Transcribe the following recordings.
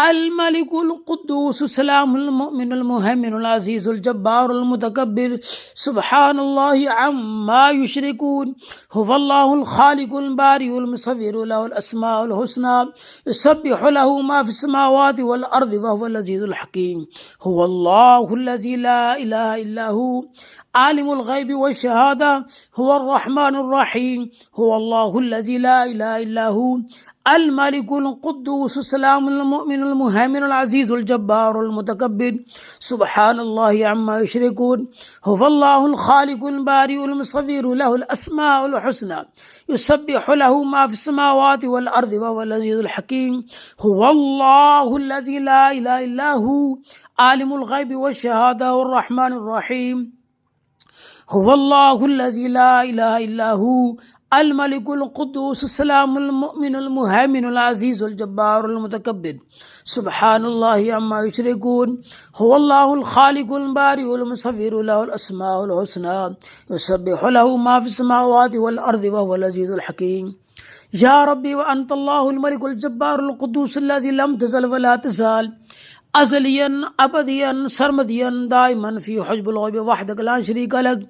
الملك القدوس السلام المؤمن المهيمن العزيز الجبار المتكبر سبحان الله عما يشركون هو الله الخالق البارئ المصور له الأسماء الحسنى يسبح له ما في السماوات والأرض وهو العزيز الحكيم هو الله الذي لا إله إلا هو عالم الغيب والشهادة هو الرحمن الرحيم هو الله الذي لا إله إلا هو الملك القدوس السلام المؤمن المهيمن العزيز الجبار المتكبر سبحان الله عما يشركون هو الله الخالق البارئ المصور له الأسماء الحسنى يسبح له ما في السماوات والأرض وهو العزيز الحكيم هو الله الذي لا إله إلا هو عالم الغيب والشهادة الرحمن الرحيم هو الله الذي لا إله إلا هو الملك القدوس السلام المؤمن المهيمن العزيز الجبار المتكبر سبحان الله عما يشركون هو الله الخالق البارئ المصور له الأسماء الحسنى يسبح له ما في السماوات والأرض وهو العزيز الحكيم يا ربي وأنت الله الملك الجبار القدوس الذي لم تزل ولا تزال أزليا أبديا سرمديا دائما في حجب الغيب وحدك لا شريك لك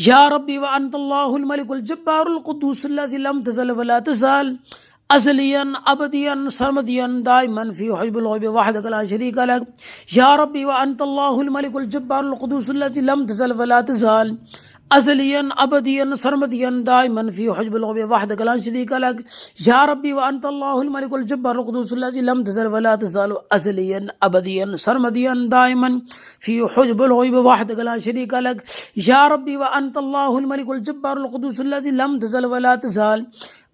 يا ربي وأنت الله الملك الجبار القدوس الذي لم تزل ولا تزال أزليا أبديا سرمديا دائما في حجب الغيب وحدك لا شريك لك يا ربي وأنت الله الملك الجبار القدوس الذي لم تزل ولا تزال أزليا أبديا سرمديا دائما في حجب الغيب وحدك لا شريك لك يا ربي وأنت الله الملك الجبار القدوس الذي لم تزل ولا تزال أزليا أبديا سرمديا دائما في حجب الغيب وحدك لا شريك لك يا ربي وأنت الله الملك الجبار القدوس الذي لم تزل ولا تزال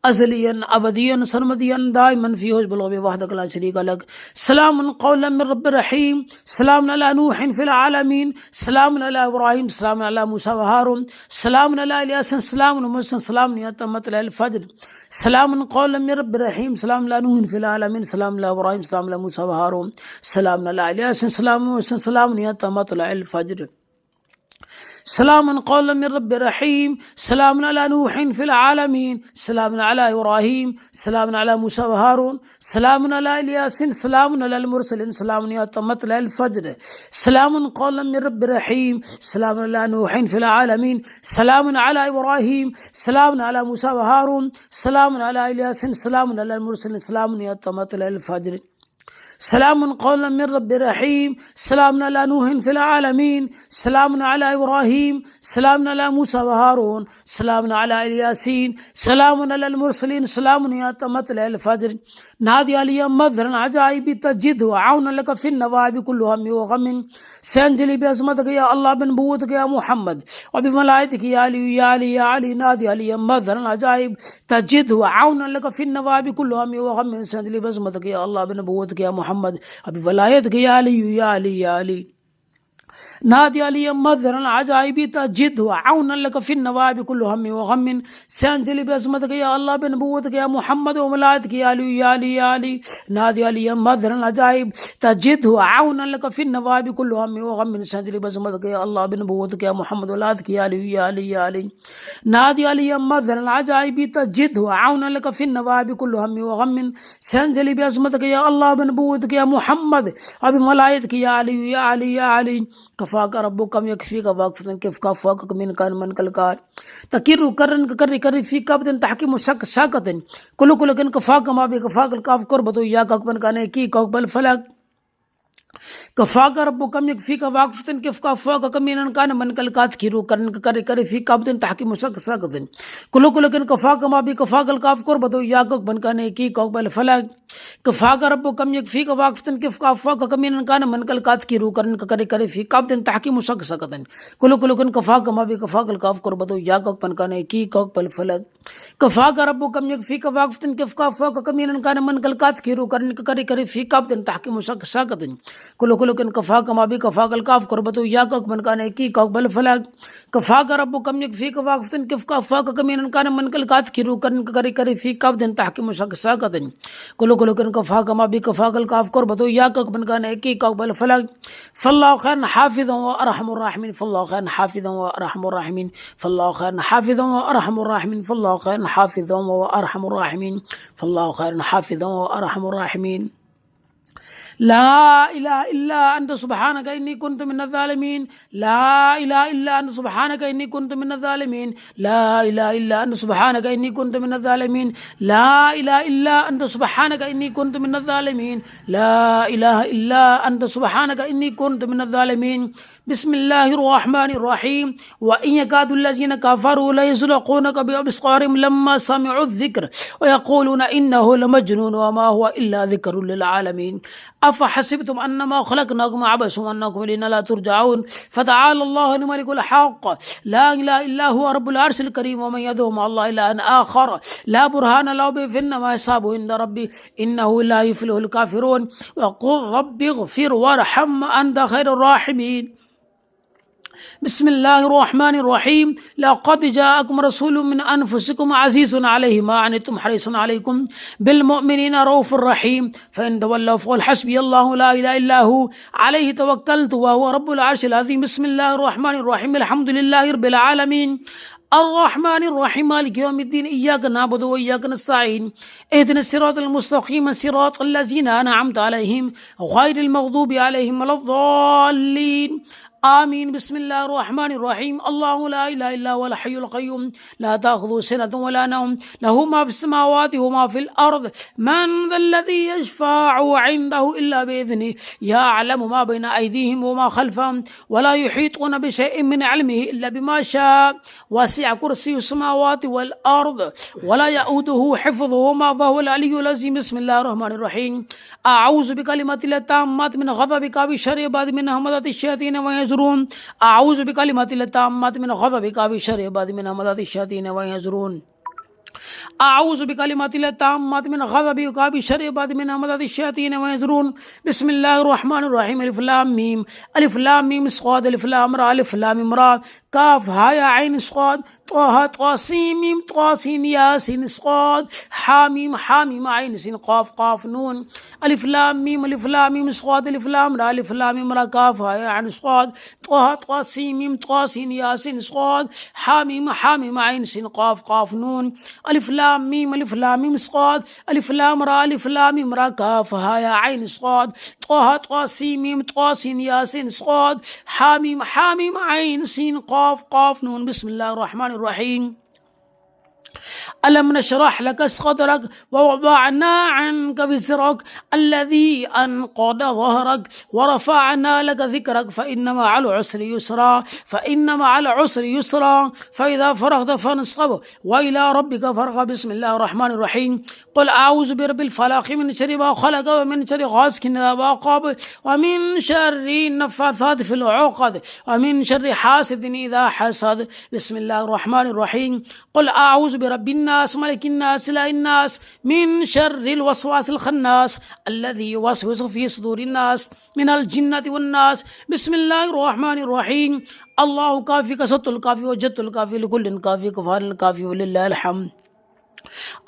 أزليا أبديا سرمديا دائما في حجب الغيب وحدك لا شريك لك سلام قولا من رب رحيم سلام على نوح في العالمين سلام على إبراهيم سلام على موسى وهارون سلام على إلياس سلام على موسى سلام يا مطلع الفجر سلام قولا من رب رحيم سلام على نوح في العالمين سلام على إبراهيم سلام على موسى وهارون سلام على إلياس سلام على موسى سلام يا مطلع الفجر سلام قولا من رب رحيم سلام على نوح في العالمين سلام على إبراهيم سلام على موسى وهارون سلام على إلياس سلام على المرسلين سلام يا مطلع الفجر سلام قولا من رب رحيم سلام على نوح في العالمين سلام على إبراهيم سلام على موسى وهارون سلام على إلياس سلام على المرسلين سلام يا مطلع الفجر سلام قولا من رب رحيم سلام على نوح في العالمين سلام على إبراهيم سلام على موسى وهارون سلام على الياسين سلام على المرسلين سلام يا مطلع الفجر نادي علي مظهر عجائب تجد وعون لك في النوائب كل هم وغم سنجلي بعظمتك يا الله بنبوتك يا محمد وبملائكتك يا علي يا علي يا علي نادي علي مظهر عجائب تجد وعون لك في النوائب كل هم وغم سنجلي بعظمتك يا الله بنبوتك يا محمد وبولايتك يا علي يا علي يا علي نادي علي مظهر العجائب تجد وعونا لك في النوائب كل هم وغم سانجلي بعظمتك يا الله بنبوتك يا محمد وملائكتك يا علي يا علي يا علي نادي علي مظهر العجائب تجد وعونا لك في النوائب كل هم وغم سانجلي بعظمتك يا الله بنبوتك يا محمد وملائكتك يا علي يا علي يا علي نادي علي مظهر العجائب تجد وعونا لك في النوائب كل هم وغم سانجلي بعظمتك يا الله بنبوتك يا محمد وملائكتك يا علي يا علي يا علي كفاك ربك كم يكفيك واقفة كيف كفاك من كان من كالكار تكير كرن كري في كابتن تحكيم شك شاكتن كل كن كفاك ما بكفاك الكاف قربتو يا كاكبن كان كي كوكبل فلك كفاك ربك كم يكفيك واقفة كيف كفاك من كان من كالكات كيرو كرن كري في كابتن تحكيم شك شاكتن كل كن كفاك ما بكفاك الكاف قربتو يا كاكبن كان كي كوكبل فلك كفاك ربك كم يكفيك واقفة كيف كفاك من كان من كالكات كيرو كرن كري في كابتن تحكيم شك شاكتن كل كن كفاك ما بكفاك الكاف قربتو يا كاكبن كان كي كوكبل فلك كفاك ربك كم يكفيك واقفة كيف كفاك من كان من كالكات كيرو كرن كري في كابتن تحكيم شك شاكتن كل كن كفاك ما بكفاك الكاف قربتو يا كاكبن كان كي كوكبل فلك كفاك ربك كم يكفيك واقفة كيف كفاك من كان من كالكات كيرو كرن كري في كابتن تحكيم شك شاكتن كل كن كفاك ما بكفاك الكاف قربتو يا كاكبن كان كي كوكبل فلك فالله خير حافظا وارحم الراحمين فالله خير حافظا وارحم الراحمين فالله خير حافظا وارحم الراحمين فالله خير حافظا وارحم الراحمين فالله خير حافظا وارحم الراحمين لا إله إلا أنت سبحانك إني كنت من الظالمين لا إله إلا أنت سبحانك إني كنت من الظالمين لا إله إلا أنت سبحانك إني كنت من الظالمين لا إله إلا أنت سبحانك إني كنت من الظالمين لا إله إلا أنت سبحانك إني كنت من الظالمين بسم الله الرحمن الرحيم وإن يكاد الذين كفروا ليزلقونك بأبصارهم لما سمعوا الذكر ويقولون إنه لمجنون وما هو إلا ذكر للعالمين أفحسبتم أنما خلقناكم عبثا وأنكم إلينا لا ترجعون فتعالى الله الملك الحق لا إله إلا هو رب العرش الكريم ومن يدعو مع الله إلها آخر لا برهان له به فإنما حسابه عند ربي إنه لا يفلح الكافرون وقل رب اغفر وارحم أنت خير الراحمين بسم الله الرحمن الرحيم لقد جاءكم رسول من أنفسكم عزيز عليه ما عنتم حريص عليكم بالمؤمنين رؤوف رحيم فإن تولوا فقل حسبي الله لا إله إلا هو عليه توكلت وهو رب العرش العظيم بسم الله الرحمن الرحيم الحمد لله رب العالمين الرحمن الرحيم مالك يوم الدين إياك نعبد وإياك نستعين اهدنا الصراط المستقيم صراط الذين أنعمت عليهم غير المغضوب عليهم ولا الضالين آمين بسم الله الرحمن الرحيم الله لا إله إلا هو الحي القيوم لا تأخذه سنة ولا نوم له ما في السماوات وما في الأرض من ذا الذي يشفع عنده إلا بإذنه يعلم ما بين أيديهم وما خلفهم ولا يحيطون بشيء من علمه إلا بما شاء وسع كرسي السماوات والأرض ولا يؤوده حفظهما وهو العلي العظيم بسم الله الرحمن الرحيم أعوذ بكلمات الله التامات من غضبك وشر عباد من همزات الشياطين ويحضرون أعوذ بكلمات الله التامات من غضبك وشر عباد من همزات الشياطين ويحضرون أعوذ بكلمات الله التامات من غضبك وشر عباد من همزات الشياطين ويحضرون بسم الله الرحمن الرحيم ألف لام ميم صاد ألف لام را ألف لام را كاف ها يا عين صاد طه طا سين ميم طا سين يا سين صاد حاميم عين سين قاف نون ألف لام ميم صاد ألف لام را ألف لام را كاف ها يا عين صاد طه طا سين ميم طا سين يا سين صاد حاميم عين سين قاف نون ألف لام ميم صاد ألف لام را كاف ها يا عين صاد طه طا سين ميم طا سين يا سين صاد حاميم عين سين قاف نون بسم الله الرحمن الرحيم ألم نشرح لك صدرك ووضعنا عنك وزرك الذي أنقض ظهرك ورفعنا لك ذكرك فإن مع العسر يسرا فإذا فرغت فانصب وإلى ربك فارغب بسم الله الرحمن الرحيم قل أعوذ برب الفلق من شر ما خلق ومن شر غاسق إذا وقب ومن شر النفاثات في العقد ومن شر حاسد إذا حسد بسم الله الرحمن الرحيم قل أعوذ برب الناس ملك الناس إله الناس من شر الوسواس الخناس الذي يوسوس في صدور الناس من الجنة والناس بسم الله الرحمن الرحيم الله كافي كسط الكافي وجدت الكافي لكل كافي كفار الكافي ولله الحمد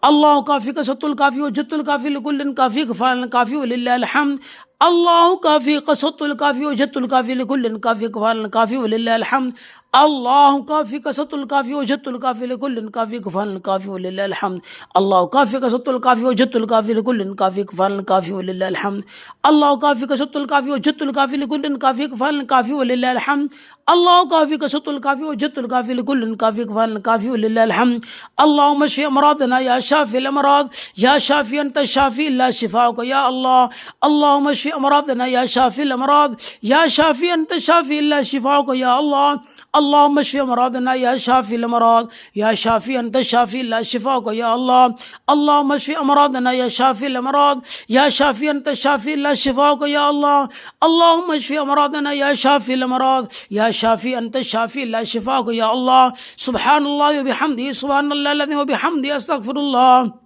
الله كافي كسط الكافي وجدت الكافي لكل كافي كفار الكافي ولله الحمد الله كافي قسط الكافي وجدت الكافي لكل كافي كفار الكافي ولله الحمد الله كافي قسط الكافي وجدت الكافي لكل كافي كفار الكافي ولله الحمد الله كافي قسط الكافي وجدت الكافي لكل كافي كفار الكافي ولله الحمد الله كافي قسط الكافي وجدت الكافي لكل كافي كفار الكافي ولله الحمد الله كافي قسط الكافي وجدت الكافي لكل كافي كفار الكافي ولله الحمد اللهم اشف امراضنا يا شافي الامراض يا شافي انت الشافي لا شفاؤك يا الله اللهم اشف امراضنا يا شافي الامراض يا شافي انت الشافي الا شفاؤك يا الله اللهم اشف امراضنا يا شافي الامراض يا شافي انت الشافي لا شفاؤك يا الله اللهم اشف امراضنا يا شافي الامراض يا شافي انت الشافي لا شفاؤك يا الله اللهم اشف امراضنا يا شافي الامراض يا شافي انت الشافي لا شفاؤك يا الله سبحان الله وبحمده سبحان الله الذي وبحمده استغفر الله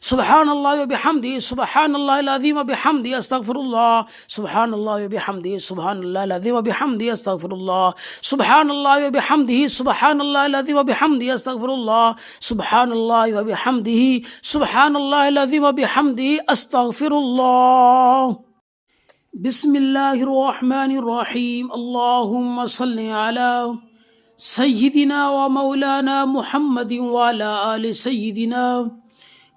سبحان الله وبحمده سبحان الله العظيم وبحمده استغفر الله سبحان الله وبحمده سبحان الله العظيم وبحمده استغفر الله سبحان الله وبحمده سبحان الله العظيم وبحمده استغفر الله سبحان الله وبحمده سبحان الله العظيم وبحمده استغفر الله بسم الله الرحمن الرحيم اللهم صل على سيدنا ومولانا محمد وعلى آل سيدنا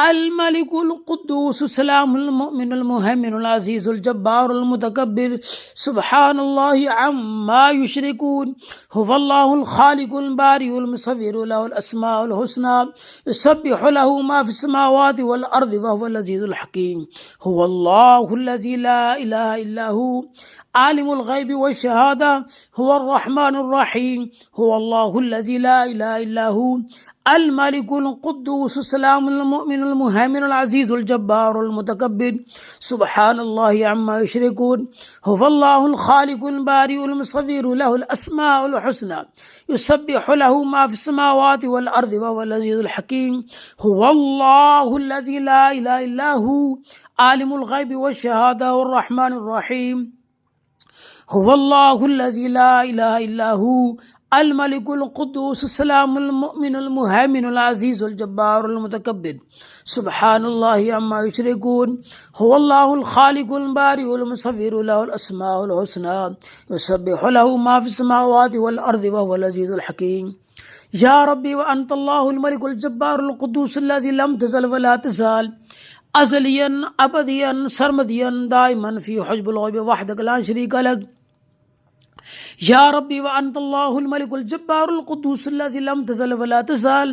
الملك القدوس السلام المؤمن المهيمن العزيز الجبار المتكبر سبحان الله عما يشركون هو الله الخالق البارئ المصور له الأسماء الحسنى يسبح له ما في السماوات والأرض وهو العزيز الحكيم هو الله الذي لا إله إلا هو عالم الغيب والشهادة هو الرحمن الرحيم هو الله الذي لا إله إلا هو الملك القدوس السلام المؤمن المهيمن العزيز الجبار المتكبر سبحان الله عما يشركون هو الله الخالق البارئ المصور له الأسماء الحسنى يسبح له ما في السماوات والأرض وهو العزيز الحكيم هو الله الذي لا إله إلا هو عالم الغيب والشهادة والرحمن الرحيم هو الله الذي لا إله إلا هو الملك القدوس السلام المؤمن المهيمن العزيز الجبار المتكبر سبحان الله عما يشركون هو الله الخالق البارئ المصور له الأسماء الحسنى يسبح له ما في السماوات والأرض وهو العزيز الحكيم يا ربي وأنت الله الملك الجبار القدوس الذي لم تزل ولا تزال أزليا أبديا سرمديا دائما في حجب الغيب وحدك لا شريك لك يا ربي وأنت الله الملك الجبار القدوس الذي لم تزل ولا تزال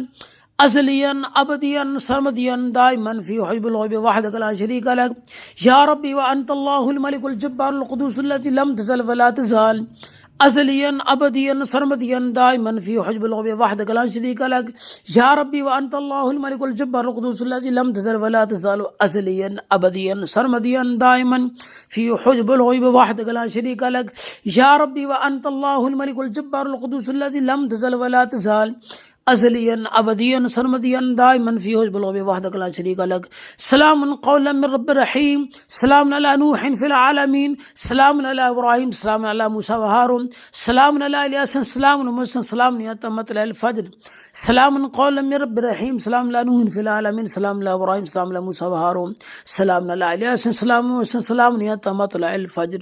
أزليا أبديا سرمديا دائما في حجب الغيب وحدك لا شريك لك يا ربي وأنت الله الملك الجبار القدوس الذي لم تزل ولا تزال أزليا أبديا سرمديا دائما في حجب الغيب وحدك لا شريك لك يا ربي وأنت الله الملك الجبار القدوس الذي لم تزل ولا تزال أزليا أبديا سرمديا دائما في حجب الغيب وحدك لا شريك لك يا ربي وأنت الله الملك الجبار القدوس الذي لم تزل ولا تزال أزليا أبديا سرمديا دائما في حجب الغيب وحدك لا شريك لك سلام قولا من رب رحيم سلام على نوح في العالمين سلام على إبراهيم سلام على موسى وهارون سلام على إلياس سلام على موسى سلام على مطلع الفجر سلام قولا من رب رحيم سلام على نوح في العالمين سلام على إبراهيم سلام على موسى وهارون سلام على إلياس سلام على موسى سلام على مطلع الفجر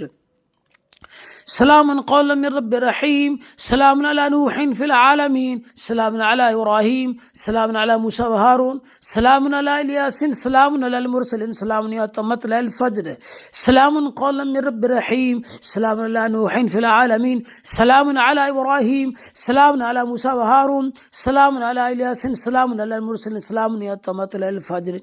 سلام قولا من رب رحيم سلام على نوح في العالمين سلام على إبراهيم سلام على موسى وهارون سلام على إلياس سلام على المرسلين سلام على مطلع الفجر سلام قولا من رب رحيم سلام على نوح في العالمين سلام على إبراهيم سلام على موسى وهارون سلام على إلياس سلام على المرسلين سلام على مطلع الفجر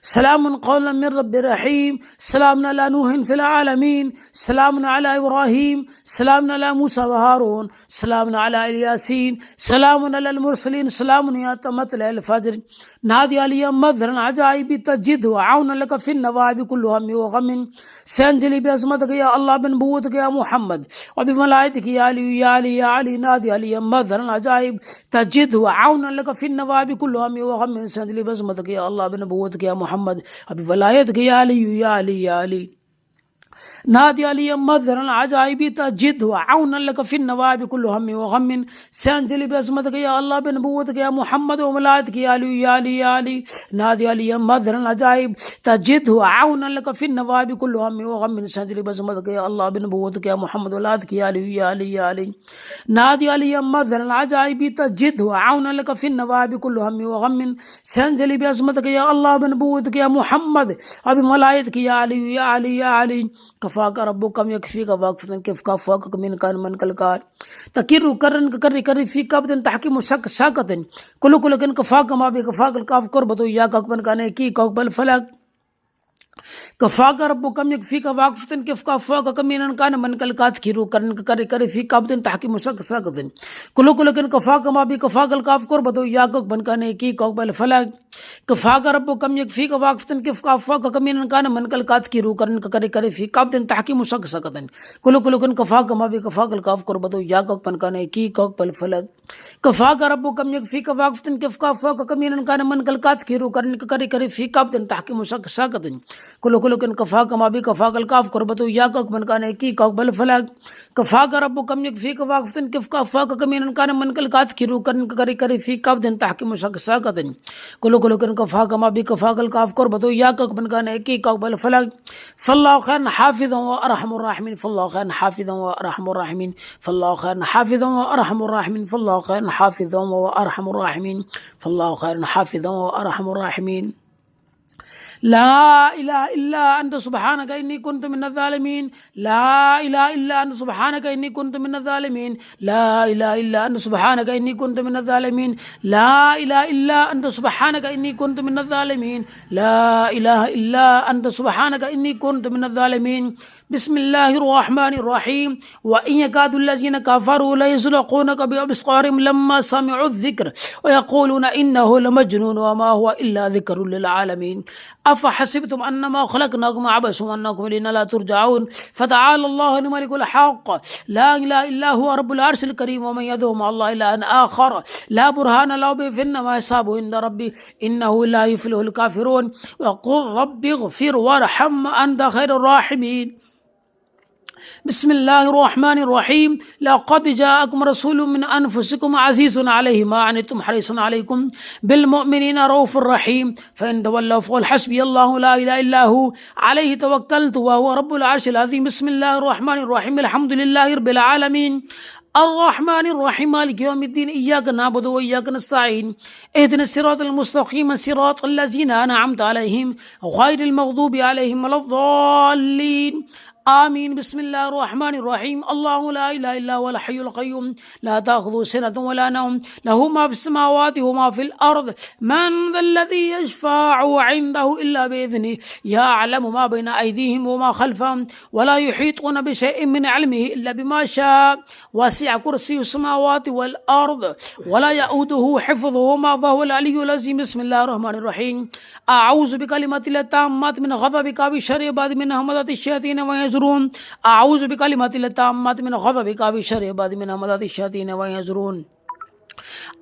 سلام قولا من رب رحيم سلام على نوح في العالمين سلام على إبراهيم سلام على موسى وهارون سلام على الياسين سلام على المرسلين سلام على مطلع الفجر نادي علي مظهرا عجائب تجد وعونا لك في النوائب كل هم وغم سينجلي بعظمتك يا الله بنبوتك يا محمد وبملائكتك يا علي يا علي يا علي نادي علي مظهرا عجائب تجد وعونا لك في النوائب كل هم وغم سينجلي بعظمتك يا الله بنبوتك يا محمد وبولايتك يا علي يا علي يا علي نادي علي مظهرا عجائب تجد وعونا لك في النوائب كل هم وغم سينجلي بعظمتك يا الله بنبوتك يا محمد وملائكتك يا علي يا علي يا علي نادي علي مظهرا عجائب تجد وعونا لك في النوائب كل هم وغم سينجلي بعظمتك يا الله بنبوتك يا محمد وملائكتك يا علي يا علي يا علي نادي علي مظهرا عجائب تجد وعونا لك في النوائب كل هم وغم سينجلي بعظمتك يا الله بنبوتك يا محمد وبملائكتك يا علي يا علي يا علي كفاك ربك يكفيك واقفة كيف كفاك من كان من كالكار تكير كرن كري كري في كابتن تحكيم شك شاكتن كل كن كفاك ما بكفاك الكاف قربتو يا كان كان كي كوكبل فلك كفاك ربك يكفيك واقفة كيف كفاك من كان من كالكات كيرو كرن كري كري في كابتن تحكيم شك شاكتن كل كن كفاك ما بكفاك الكاف قربتو يا كان كي كوكبل فلك كفاك ربك يكفيك واقفة كيف كفاك من كان من كالكات كيرو كرن كري كري في كابتن تحكيم شك شاكتن كل كن كفاك ما بكفاك الكاف قربتو يا كان كي كوكبل فلك كفاك ربك يكفيك واقفة كيف كفاك من كان من كالكات كيرو كرن كري كري في كابتن تحكيم شك شاكتن كل كن كفاك ما بكفاك الكاف قربتو يا كان كي كوكبل فلك كفاك ربك يكفيك واقفة كيف كفاك من كان من كالكات كيرو كرن كري كري في كابتن تحكيم شك شاكتن كل كن كفاك ما بكفاك الكاف قربتو يا كان كي كوكبل فلك فالله خير حافظا وارحم الراحمين فالله خير حافظا وارحم الراحمين فالله خير حافظا وارحم الراحمين فالله خير حافظا وارحم الراحمين فالله خير حافظا وارحم الراحمين لا إله إلا أنت سبحانك إني كنت من الظالمين لا إله إلا أنت سبحانك إني كنت من الظالمين لا إله إلا أنت سبحانك إني كنت من الظالمين لا إله إلا أنت سبحانك إني كنت من الظالمين لا إله إلا أنت سبحانك إني كنت من الظالمين بسم الله الرحمن الرحيم وإن يكاد الذين كفروا ليزلقونك بأبصارهم لما سمعوا الذكر ويقولون إنه لمجنون وما هو إلا ذكر للعالمين أفحسبتم أنما خلقناكم عبثا وأنكم إلينا لا ترجعون فتعالى الله الملك الحق لا إله إلا هو رب العرش الكريم ومن يدعو مع الله إلها آخر لا برهان له به فإنما حسابه عند ربي إنه لا يفلح الكافرون وقل رب اغفر وارحم أنت خير الراحمين بسم الله الرحمن الرحيم لقد جاءكم رسول من أنفسكم عزيز عليه ما عنتم حريص عليكم بالمؤمنين رؤوف رحيم فإن تولوا فقل حسبي الله لا إله إلا هو عليه توكلت وهو رب العرش العظيم بسم الله الرحمن الرحيم الحمد لله رب العالمين الرحمن الرحيم مالك يوم الدين إياك نعبد وإياك نستعين اهدنا الصراط المستقيم صراط الذين أنعمت عليهم غير المغضوب عليهم ولا الضالين آمين بسم الله الرحمن الرحيم الله لا إله إلا هو الحي القيوم لا تأخذه سنة ولا نوم له ما في السماوات وما في الأرض من ذا الذي يشفع عنده إلا بإذنه يعلم ما بين أيديهم وما خلفهم ولا يحيطون بشيء من علمه إلا بما شاء وسع كرسي السماوات والأرض ولا يؤوده حفظهما فهو العلي العظيم بسم الله الرحمن الرحيم أعوذ بكلمات الله التامات من غضبك وشر عباد من همزات الشياطين ويزرون أعوذ بكلمات الله التامات من غضبك وشر عباد من همزات الشياطين ويزرون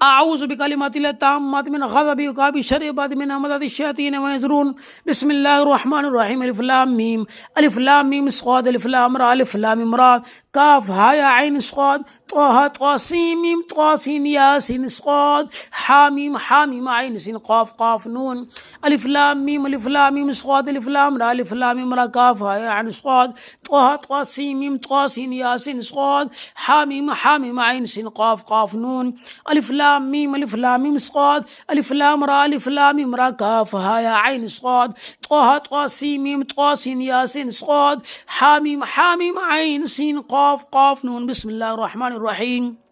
أعوذ بكلمات الله التامات من غضبك وشر عباد من همزات الشياطين ويزرون بسم الله الرحمن الرحيم ألف لام ميم ألف لام ميم صاد ألف لام را ألف لام را كاف ها يا عين صاد طه طا سين ميم طا سين يا سين صاد حاميم حاميم عين سين قاف قاف نون ألف لام ميم صاد ألف لام را ألف لام را كاف ها يا عين صاد طه طا سين ميم طا سين يا سين صاد حاميم حاميم عين سين قاف قاف نون ألف لام ميم صاد ألف لام را كاف ها يا عين صاد طه طا سين ميم طا سين يا سين صاد حاميم حاميم عين سين قاف قاف نون بسم الله الرحمن الرحيم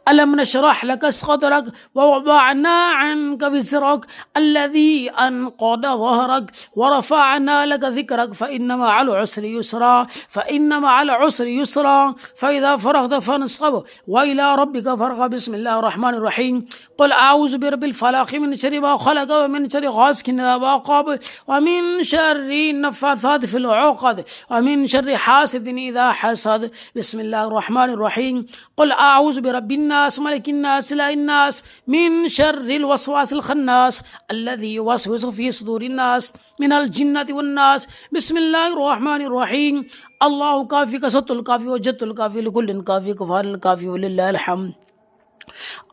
ألم نشرح لك صدرك ووضعنا عنك وزرك الذي أنقض ظهرك ورفعنا لك ذكرك فإن مع العسر يسرا فإذا فرغت فانصب وإلى ربك فارغب بسم الله الرحمن الرحيم قل أعوذ برب الفلق من شر ما خلق ومن شر غاسق إذا وقب ومن شر النفاثات في العقد ومن شر حاسد إذا حسد بسم الله الرحمن الرحيم قل أعوذ برب الناس ملك الناس إله الناس من شر الوسواس الخناس الذي يوسوس في صدور الناس من الجنة والناس بسم الله الرحمن الرحيم الله كافي كسط الكافي وجدت الكافي لكل كافي كفار الكافي ولله الحمد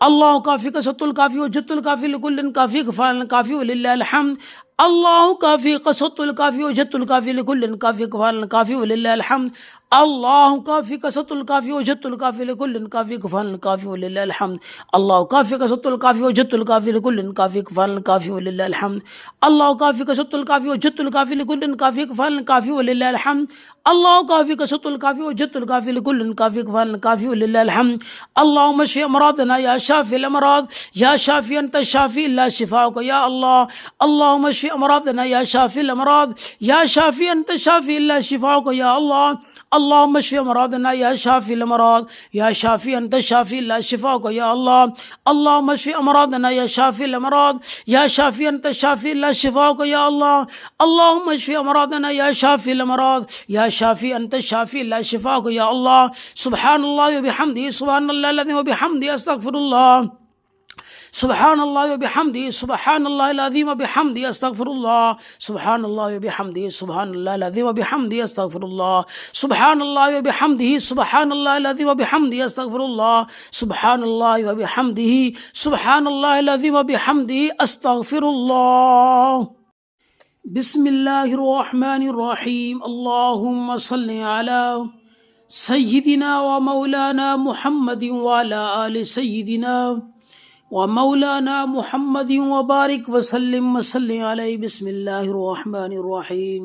الله كافي كسط الكافي وجدت الكافي لكل كافي كفار الكافي ولله الحمد الله كافي قسط الكافي وجدت الكافي لكل كافي كفار الكافي ولله الحمد الله كافي كسط الكافي وجدت الكافي لكل كافي كفار الكافي ولله الحمد الله كافي كسط الكافي وجدت الكافي لكل كافي كفار الكافي ولله الحمد الله كافي كسط الكافي وجدت الكافي لكل كافي كفار الكافي ولله الحمد الله كافي كسط الكافي وجدت الكافي لكل كافي كفار الكافي ولله الحمد اللهم اشف امراضنا يا شافي الامراض يا شافي انت الشافي لا شفاؤك يا الله اللهم اشف امراضنا يا شافي الامراض يا شافي انت الشافي لا شفاؤك يا الله اللهم اشف امراضنا يا شافي الامراض يا شافي انت الشافي لا شفاؤك يا الله اللهم اشف امراضنا يا شافي الامراض يا شافي انت الشافي لا شفاؤك يا الله اللهم اشف امراضنا يا شافي الامراض يا شافي انت الشافي لا شفاؤك يا الله سبحان الله وبحمده سبحان الله الذي وبحمده استغفر الله سبحان الله وبحمده سبحان الله العظيم وبحمده استغفر الله سبحان الله وبحمده سبحان الله العظيم وبحمده استغفر الله سبحان الله وبحمده سبحان الله العظيم وبحمده استغفر الله سبحان الله وبحمده سبحان الله العظيم وبحمده استغفر الله بسم الله الرحمن الرحيم اللهم صل على سيدنا ومولانا محمد وعلى آل سيدنا ومولانا محمد وبارك وسلم عليه. بسم الله الرحمن الرحيم.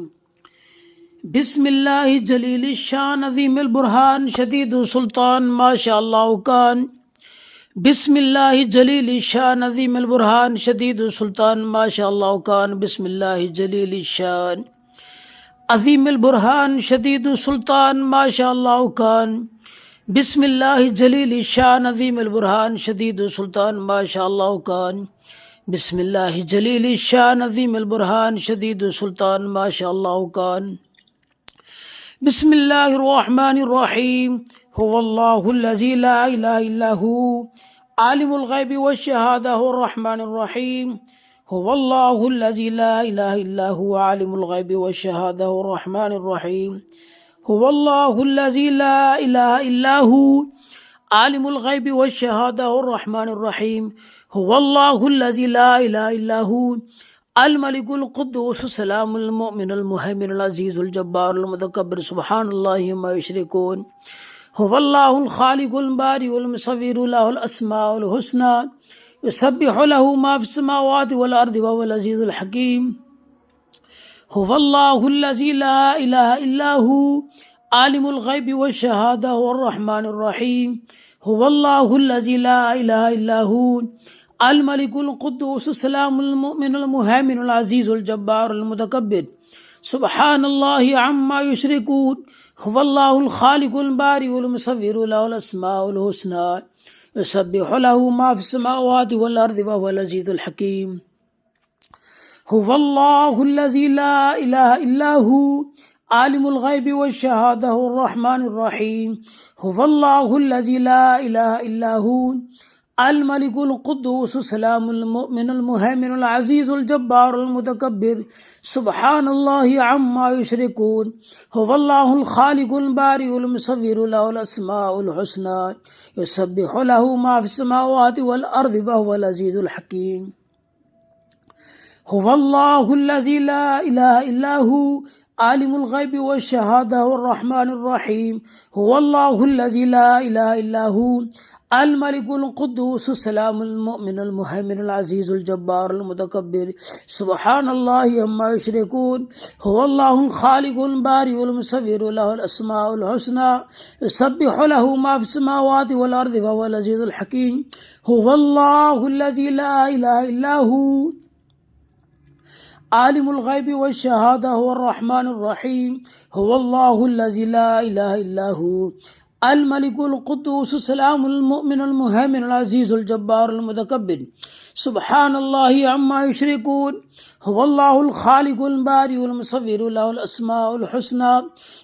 بسم الله جليل الشان عظيم البرهان شديد السلطان ما شاء الله كان. بسم الله جليل الشان عظيم البرهان شديد السلطان ما شاء الله كان. بسم الله جليل الشان عظيم البرهان شديد السلطان ما شاء الله كان. بسم الله جليل الشان عظيم البرهان شديد السلطان ما شاء الله كان. بسم الله جليل الشان عظيم البرهان شديد السلطان ما شاء الله كان. بسم الله الرحمن الرحيم. هو الله الذي لا إله إلا هو عالم الغيب والشهادة هو الرحمن الرحيم. هو الله الذي لا إله إلا هو عالم الغيب والشهادة هو الرحمن الرحيم. هو الله الذي لا إله إلا هو عالم الغيب والشهادة هو الرحمن الرحيم. هو الله الذي لا إله إلا هو الملك القدوس السلام المؤمن المهيمن العزيز الجبار المتكبر سبحان الله ما يشركون. هو الله الخالق البارئ المصور له الأسماء الحسنى يسبح له ما في السماوات والأرض وهو العزيز الحكيم. هو الله الذي لا إله إلا هو عالم الغيب والشهادة هو الرحمن الرحيم. هو الله الذي لا إله إلا هو الملك القدوس السلام المؤمن المهيمن العزيز الجبار المتكبر سبحان الله عما يشركون. هو الله الخالق البارئ المصور له الأسماء الحسنى يسبح له ما في السماوات والأرض وهو العزيز الحكيم. هو الله الذي لا إله إلا هو عالم الغيب والشهادة هو الرحمن الرحيم. هو الله الذي لا إله إلا هو الملك القدوس السلام المؤمن المهيمن العزيز الجبار المتكبر سبحان الله عما يشركون. هو الله الخالق البارئ المصور له الأسماء الحسنى يسبح له ما في السماوات والأرض وهو العزيز الحكيم. هو الله الذي لا إله إلا هو عالم الغيب والشهادة هو الرحمن الرحيم. هو الله الذي لا إله إلا هو الملك القدوس السلام المؤمن المهيمن العزيز الجبار المتكبر سبحان الله عما يشركون. هو الله الخالق البارئ المصور له الأسماء الحسنى يسبح له ما في السماوات والأرض وهو العزيز الحكيم. هو الله الذي لا إله إلا هو عالم الغيب والشهادة هو الرحمن الرحيم. هو الله الذي لا إله إلا هو الملك القدوس السلام المؤمن المهيمن العزيز الجبار المتكبر سبحان الله عما يشركون. هو الله الخالق البارئ المصور له الأسماء الحسنى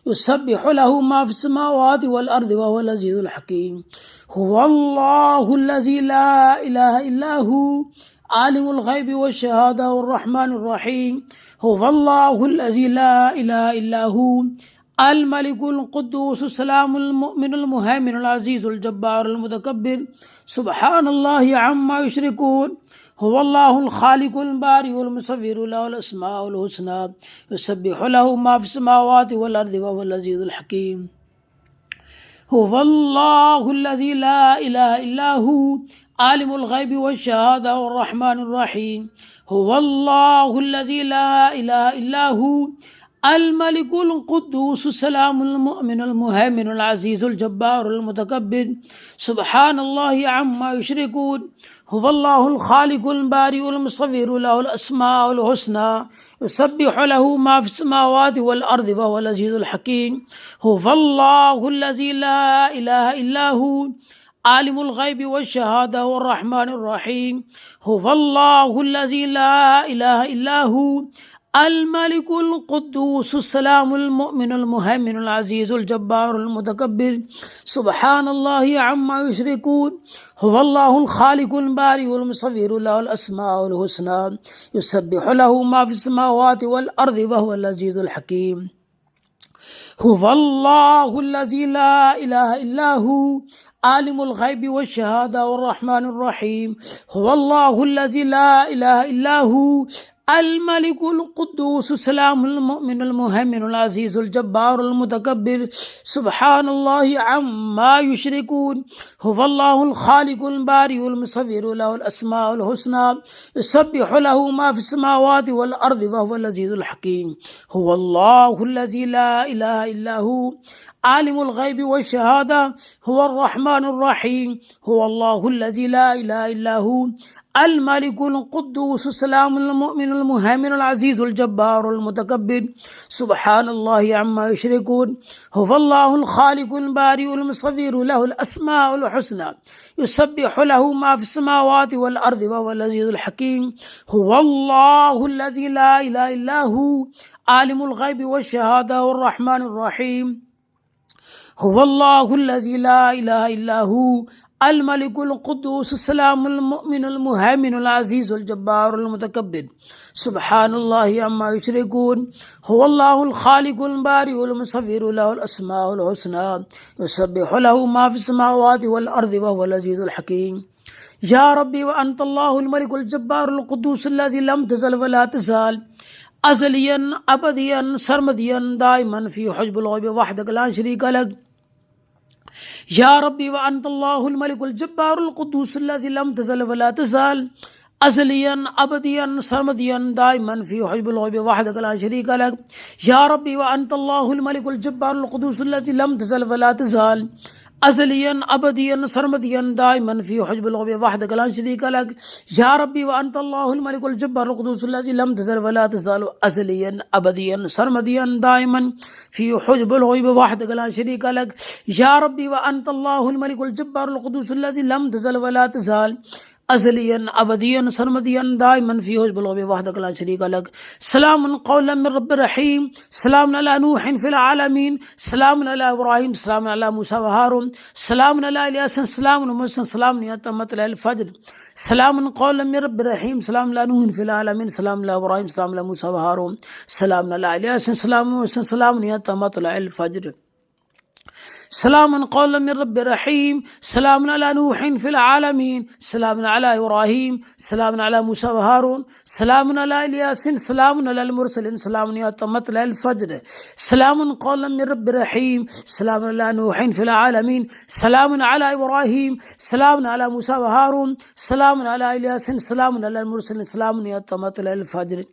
يسبح له ما في السماوات والأرض وهو العزيز الحكيم. هو الله الذي لا إله إلا هو عالم الغيب والشهادة والرحمن الرحيم. هو الله الذي لا إله إلا هو الملك القدوس السلام المؤمن المهيمن العزيز الجبار المتكبر سبحان الله عما يشركون. هو الله الخالق البارئ المصور له الأسماء الحسنى يسبح له ما في السماوات والأرض وهو العزيز الحكيم. هو الله الذي لا إله إلا هو عالم الغيب والشهادة والرحمن الرحيم. هو الله الذي لا إله إلا هو الملك القدوس السلام المؤمن المهيمن العزيز الجبار المتكبر سبحان الله عما يشركون. هو الله الخالق البارئ المصور له الأسماء الحسنى يسبح له ما في السماوات والأرض وهو العزيز الحكيم. هو الله الذي لا إله إلا هو عالم الغيب والشهادة والرحمن الرحيم. هو الله الذي لا إله إلا هو الملك القدوس السلام المؤمن المهيمن العزيز الجبار المتكبر سبحان الله عما يشركون. هو الله الخالق البارئ المصور له الأسماء الحسنى يسبح له ما في السماوات والأرض وهو العزيز الحكيم. هو الله الذي لا إله إلا هو عالم الغيب والشهادة والرحمن الرحيم. هو الله الذي لا إله إلا هو الملك القدوس السلام المؤمن المهيمن العزيز الجبار المتكبر سبحان الله عما يشركون هو الله الخالق البارئ المصور له الأسماء الحسنى يسبح له ما في السماوات والأرض وهو العزيز الحكيم هو الله الذي لا إله إلا هو عالم الغيب والشهادة هو الرحمن الرحيم هو الله الذي لا إله إلا هو الملك القدوس السلام المؤمن المهيمن العزيز الجبار المتكبر سبحان الله عما يشركون هو الله الخالق البارئ المصور له الأسماء الحسنى يسبح له ما في السماوات والأرض وهو العزيز الحكيم هو الله الذي لا إله إلا هو عالم الغيب والشهادة الرحمن الرحيم هو الله الذي لا إله إلا هو الملك القدوس السلام المؤمن المهيمن العزيز الجبار المتكبر سبحان الله عما يشركون هو الله الخالق البارئ المصور له الأسماء الحسنى يسبح له ما في السماوات والأرض وهو العزيز الحكيم يا ربي وأنت الله الملك الجبار القدوس الذي لم تزل ولا تزال أزليا أبديا سرمديا دائما في حجب الغيب وحدك لا شريك لك يا ربي وأنت الله الملك الجبار القدوس الذي لم تزل ولا تزال أزليا أبديا سرمديا دائما في حجب الغيب وحدك لا شريك لك يا ربي وأنت الله الملك الجبار القدوس الذي لم تزل ولا تزال أزليا أبديا سرمديا دائما في حجب الغيب وحدك لا شريك لك يا ربي وأنت الله الملك الجبار القدوس الذي لم تزل ولا تزال أزليا أبديا سرمديا دائما في حجب الغيب وحدك لا شريك لك يا ربي وأنت الله الملك الجبار القدوس الذي لم تزل ولا تزال أزليا أبديا سرمديا دائما في حجب الغيب وحدك لا شريك لك سلام قولا من رب رحيم سلام على نوح في العالمين سلام على إبراهيم سلام على موسى وهارون سلام على إلياس سلام على موسى سلام يا مطلع الفجر سلام قولا من رب رحيم سلام على نوح في العالمين سلام على إبراهيم سلام على موسى وهارون سلام على إلياس سلام على موسى سلام يا مطلع الفجر سلام قولا من رب رحيم سلام على نوح في العالمين سلام على إبراهيم سلام على موسى وهارون سلام على إلياس سلام على المرسلين سلام يا مطلع الفجر سلام قولا من رب رحيم سلام على نوح في العالمين سلام على إبراهيم سلام على موسى وهارون سلام على إلياس سلام على المرسلين سلام يا مطلع الفجر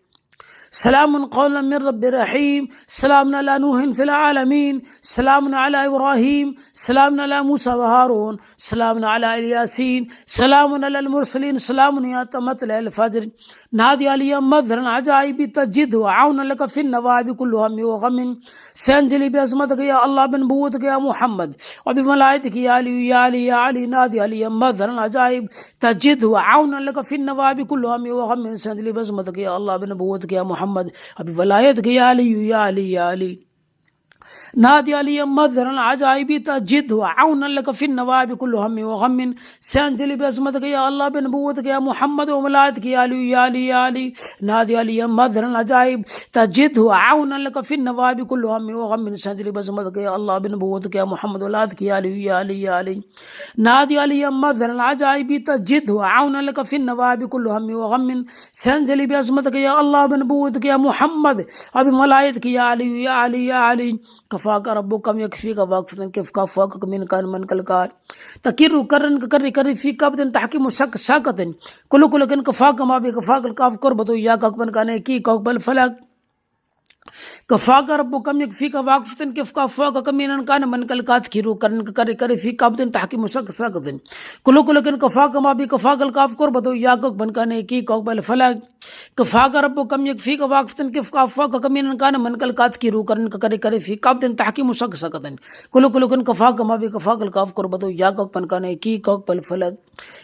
سلام قولا من رب رحيم سلام على نوح في العالمين سلام على إبراهيم سلام على موسى وهارون سلام على الياسين سلام على المرسلين سلام يا مطلع الفجر نادي علي مظهر عجائب تجد وعونا لك في النوائب كل هم وغم سينجلي بعظمتك يا الله بنبوتك يا محمد وبملائكتك يا علي يا علي يا علي نادي علي مظهر عجائب تجد وعونا لك في النوائب كل هم وغم سينجلي بعظمتك يا الله بنبوتك يا محمد وبملائكتك يا علي يا علي يا علي نادي علي مظهر العجائب تجد وعونا لك في النوائب كل هم وغم سينجلي بعظمتك يا الله بنبوتك يا محمد وملائكتك يا علي يا علي يا علي نادي علي مظهر العجائب تجد وعونا لك في النوائب كل هم وغم سينجلي بعظمتك يا الله بنبوتك يا محمد وملائكتك يا علي يا علي يا علي نادي علي مظهر العجائب تجد وعونا لك في النوائب كل هم وغم سينجلي بعظمتك يا الله بنبوتك يا محمد وبملائكتك يا علي يا علي يا علي كفاك ربك كم يكفيك واقفة كيف كفاك من كان من كالكار تكير كرن كري في كابتن تحكيم شك شاكتن كل كن كفاك ما بكفاك الكاف قربتو يا كاكبن كان كي كاكبل فلك كفاك ربك كم يكفيك واقفة كيف كفاك من كان من كالكات كيرو كرن كري في كابتن تحكيم شك شاكتن كل كن كفاك ما بكفاك الكاف قربتو يا كاكبن كان كي كاكبل فلك كفاك ربك كم يكفيك واقفة كيف كفاك من كان من كالكات كيرو كرن كري في كابتن تحكيم شك شاكتن كل كن كفاك ما بكفاك الكاف قربتو يا كاكبن كان كي كاكبل فلك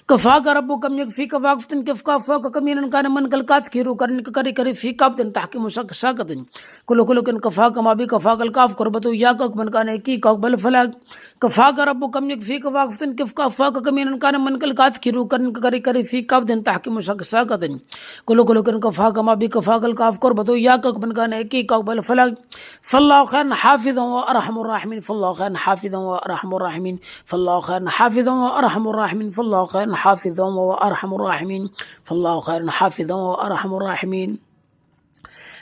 كفاك ربك كم يكفيك واقفة كيف كفاك من كان من كالكات كيرو كرن كري في كابتن تحكيم شك شاكتن كل كن كفاك ما بكفاك الكاف قربتو يا كاكبن كان كي كاكبل فلك كفاك ربك كم يكفيك واقفة كيف كفاك من كان من كالكات كيرو كرن كري في كابتن تحكيم شك شاكتن كل كن كفاك ما بكفاك الكاف قربتو يا كاكبن كان كي كاكبل فلك فالله خير حافظا وارحم الراحمين فالله خير حافظا وارحم الراحمين فالله خير حافظا وارحم الراحمين فالله خير حافظا وارحم الراحمين فالله خير حافظا وارحم الراحمين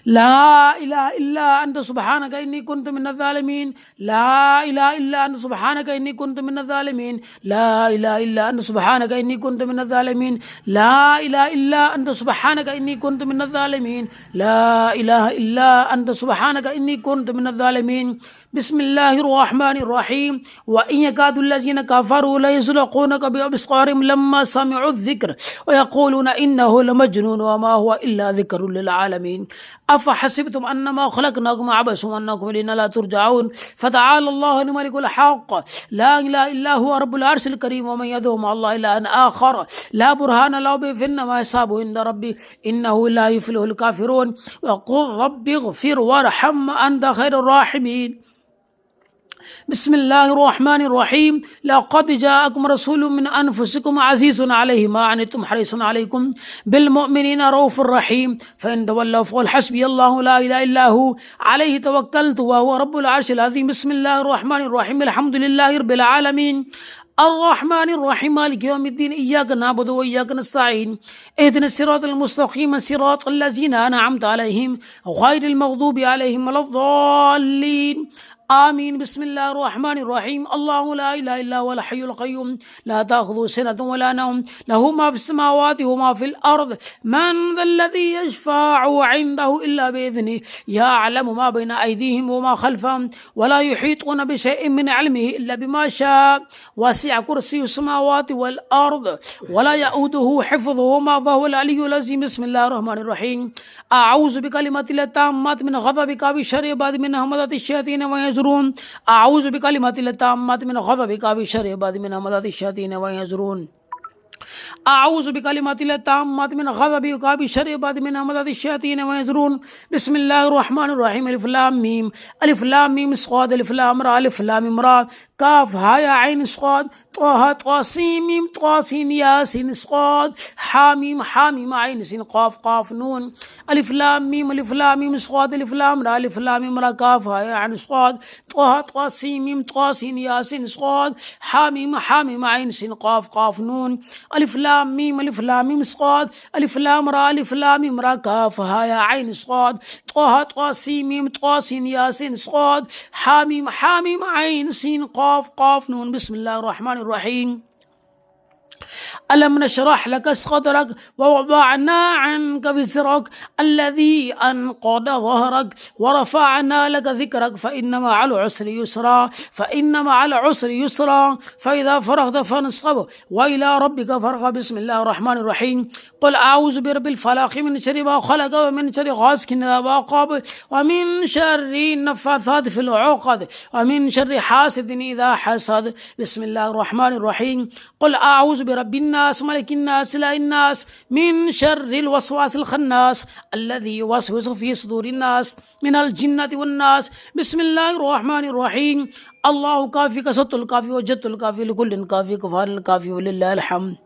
لا إله إلا أنت سبحانك إني كنت من الظالمين. لا إله إلا أنت سبحانك إني كنت من الظالمين. لا إله إلا أنت سبحانك إني كنت من الظالمين. لا إله إلا أنت سبحانك إني كنت من الظالمين. لا إله إلا أنت سبحانك إني كنت من الظالمين. بسم الله الرحمن الرحيم. وإن يكاد الذين كفروا ليزلقونك بأبصارهم لما سمعوا الذكر ويقولون إنه لمجنون وما هو إلا ذكر للعالمين. أفحسبتم أنما خلقناكم عبثا وأنكم إلينا لا ترجعون. فتعالى الله الملك الحق لا إله إلا هو رب العرش الكريم. ومن يدعو مع الله إلها آخر لا برهان له به فإنما حسابه عند ربي إنه لا يفلح الكافرون. وقل رب اغفر وارحم أنت خير الراحمين. بسم الله الرحمن الرحيم. لقد جاءكم رسول من أنفسكم عزيز عليه ما عنتم حريص عليكم بالمؤمنين رؤوف رحيم. فإن تولوا فقل حسبي الله لا إله إلا هو عليه توكلت وهو رب العرش العظيم. بسم الله الرحمن الرحيم. الحمد لله رب العالمين الرحمن الرحيم مالك يوم الدين إياك نعبد وإياك نستعين اهدنا الصراط المستقيم صراط الذين أنعمت عليهم غير المغضوب عليهم ولا الضالين آمين. بسم الله الرحمن الرحيم. الله لا إله إلا هو الحي القيوم لا تأخذه سنة ولا نوم له ما في السماوات وما في الأرض. من ذا الذي يشفع عنده إلا بإذنه يعلم ما بين أيديهم وما خلفهم ولا يحيطون بشيء من علمه إلا بما شاء. وسع كرسي السماوات والأرض ولا يؤوده حفظهما فهو العلي العظيم. بسم الله الرحمن الرحيم. أعوذ بكلمات الله التامات من غضبك وشر عبادك من همزات الشياطين ويحضرون. أعوذ بكلمات الله التامات من غضبك وشر عبادك من همزات الشياطين ويحضرون. أعوذ بكلمات الله التامات من غضبك وشر عبادك من همزات الشياطين ويحضرون. بسم الله الرحمن الرحيم. ألف لام ميم ألف لام ميم صاد ألف لام را ألف لام را كاف ها يا عين صاد طه طا سين ميم طا سين يا سين صاد حاميم حاميم عين سين قاف قاف نون ألف لام ميم صاد ألف لام را ألف لام را كاف ها يا عين صاد طه طا سين ميم طا سين يا سين صاد حاميم حاميم عين سين قاف قاف نون ألف لام ميم صاد ألف لام را كاف ها يا عين صاد طه طا سين ميم طا سين يا سين صاد حاميم حاميم عين سين قاف قاف نون. بسم الله الرحمن الرحيم. ألم نشرح لك صدرك ووضعنا عنك وزرك الذي أنقض ظهرك ورفعنا لك ذكرك فإن مع العسر يسرا فإذا فرغت فانصب وإلى ربك فارغب. بسم الله الرحمن الرحيم. قل أعوذ برب الفلق من شر ما خلق ومن شر غاسق إذا وقب ومن شر النفاثات في العقد ومن شر حاسد إذا حسد. بسم الله الرحمن الرحيم. قل أعوذ برب الناس ملك الناس إله الناس من شر الوسواس الخناس الذي يوسوس في صدور الناس من الجنة والناس. بسم الله الرحمن الرحيم. الله كافي كسط الكافي وجدت الكافي لكل كافي كفار الكافي ولله الحمد.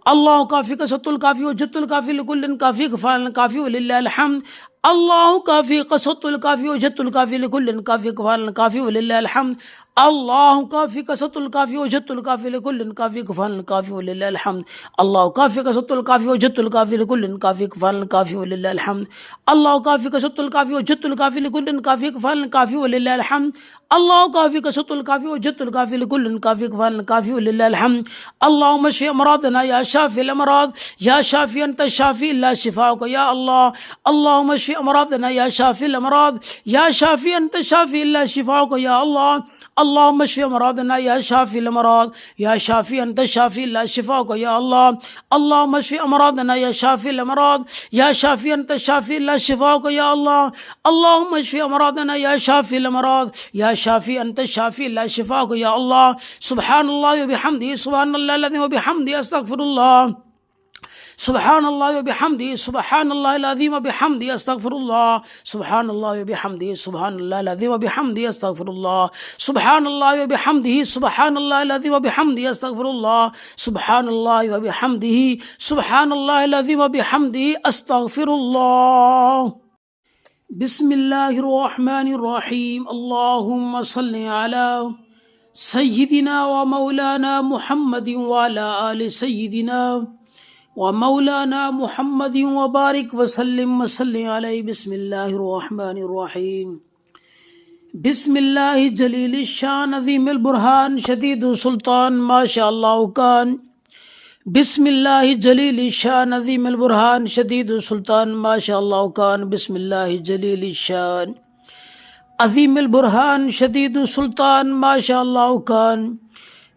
الله كافي كسط الكافي وجدت الكافي لكل كافي كفار الكافي ولله الحمد. الله كافي كسط الكافي وجدت الكافي لكل كافي كفار الكافي ولله الحمد. الله كافي كسط الكافي وجدت الكافي لكل كافي كفار الكافي ولله الحمد. الله كافي كسط الكافي وجدت الكافي لكل كافي كفار الكافي ولله الحمد. الله كافي كسط الكافي وجدت الكافي لكل كافي كفار الكافي ولله الحمد. الله كافي كسط الكافي وجدت الكافي لكل كافي كفار الكافي ولله الحمد. اللهم اشف امراضنا يا شافي الامراض يا شافي انت الشافي لا شفاؤك يا الله. اللهم اشف امراضنا يا شافي الامراض يا شافي انت الشافي لا شفاؤك يا الله. اللهم اشف امراضنا يا شافي الامراض يا شافي انت الشافي لا شفاؤك يا الله. اللهم اشف امراضنا يا شافي الامراض يا شافي انت الشافي لا شفاؤك يا الله. اللهم اشف امراضنا يا شافي الامراض يا شافي انت الشافي لا شفاؤك يا الله. سبحان الله وبحمده سبحان الله العظيم وبحمده استغفر الله. سبحان الله وبحمده سبحان الله العظيم وبحمده استغفر الله. سبحان الله وبحمده سبحان الله العظيم وبحمده استغفر الله. سبحان الله وبحمده سبحان الله العظيم وبحمده استغفر الله. سبحان الله وبحمده سبحان الله العظيم وبحمده استغفر الله. بسم الله الرحمن الرحيم. اللهم صل على سيدنا ومولانا محمد وعلى آل سيدنا ومولانا محمد وبارك وسلم عليه. بسم الله الرحمن الرحيم. بسم الله جليل الشان عظيم البرهان شديد السلطان ما شاء الله كان. بسم الله جليل الشان عظيم البرهان شديد السلطان ما شاء الله كان. بسم الله جليل الشان عظيم البرهان شديد السلطان ما شاء الله كان.